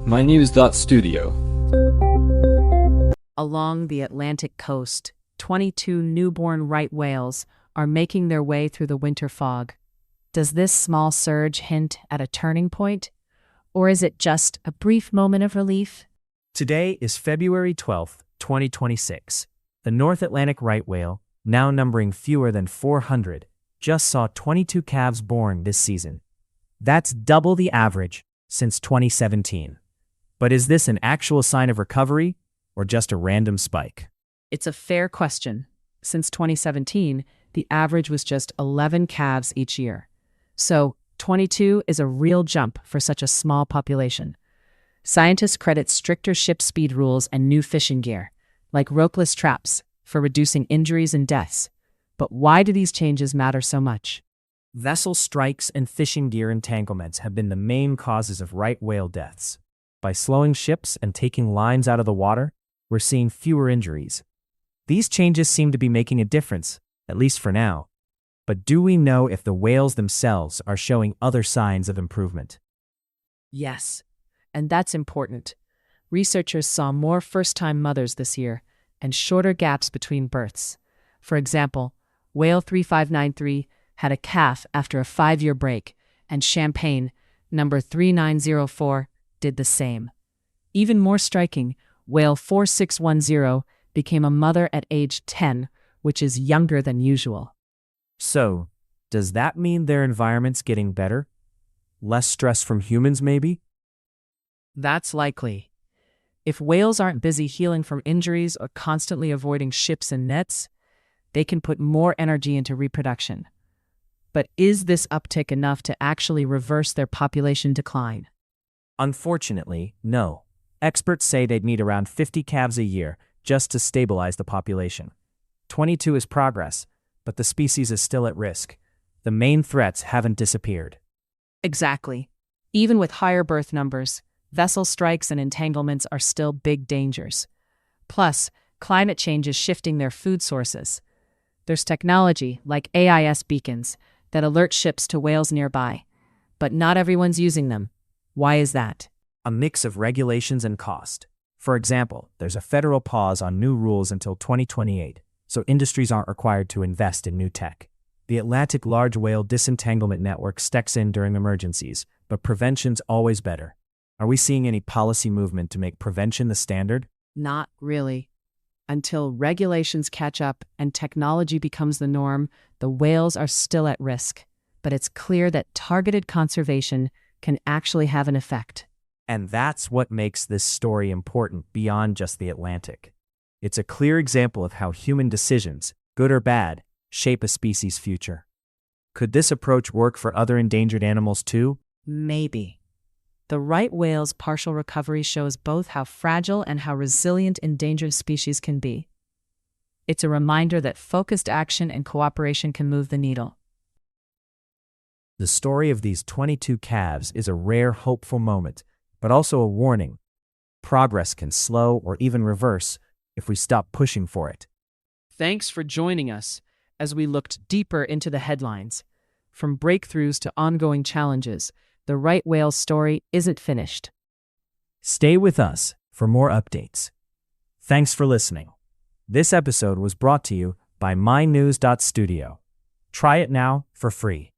mynews.studio. Along the Atlantic coast, 22 newborn right whales are making their way through the winter fog. Does this small surge hint at a turning point? Or is it just a brief moment of relief? Today is February 12th, 2026. The North Atlantic right whale, now numbering fewer than 400, just saw 22 calves born this season. That's double the average since 2017. But is this an actual sign of recovery or just a random spike? It's a fair question. Since 2017, the average was just 11 calves each year. So 22 is a real jump for such a small population. Scientists credit stricter ship speed rules and new fishing gear, like ropeless traps, for reducing injuries and deaths. But why do these changes matter so much? Vessel strikes and fishing gear entanglements have been the main causes of right whale deaths. By slowing ships and taking lines out of the water, we're seeing fewer injuries. These changes seem to be making a difference, at least for now. But do we know if the whales themselves are showing other signs of improvement? Yes, and that's important. Researchers saw more first-time mothers this year and shorter gaps between births. For example, whale 3593 had a calf after a 5-year break, and champagne, number 3904, did the same. Even more striking, whale 4610 became a mother at age 10, which is younger than usual. So, does that mean their environment's getting better? Less stress from humans, maybe? That's likely. If whales aren't busy healing from injuries or constantly avoiding ships and nets, they can put more energy into reproduction. But is this uptick enough to actually reverse their population decline? Unfortunately, no. Experts say they'd need around 50 calves a year just to stabilize the population. 22 is progress, but the species is still at risk. The main threats haven't disappeared. Exactly. Even with higher birth numbers, vessel strikes and entanglements are still big dangers. Plus, climate change is shifting their food sources. There's technology, like AIS beacons, that alert ships to whales nearby. But not everyone's using them. Why is that? A mix of regulations and cost. For example, there's a federal pause on new rules until 2028, so industries aren't required to invest in new tech. The Atlantic Large Whale Disentanglement Network steps in during emergencies, but prevention's always better. Are we seeing any policy movement to make prevention the standard? Not really. Until regulations catch up and technology becomes the norm, the whales are still at risk. But it's clear that targeted conservation can actually have an effect. And that's what makes this story important beyond just the Atlantic. It's a clear example of how human decisions, good or bad, shape a species' future. Could this approach work for other endangered animals too? Maybe. The right whale's partial recovery shows both how fragile and how resilient endangered species can be. It's a reminder that focused action and cooperation can move the needle. The story of these 22 calves is a rare, hopeful moment, but also a warning. Progress can slow or even reverse if we stop pushing for it. Thanks for joining us as we looked deeper into the headlines. From breakthroughs to ongoing challenges, the right whale's story isn't finished. Stay with us for more updates. Thanks for listening. This episode was brought to you by mynews.studio. Try it now for free.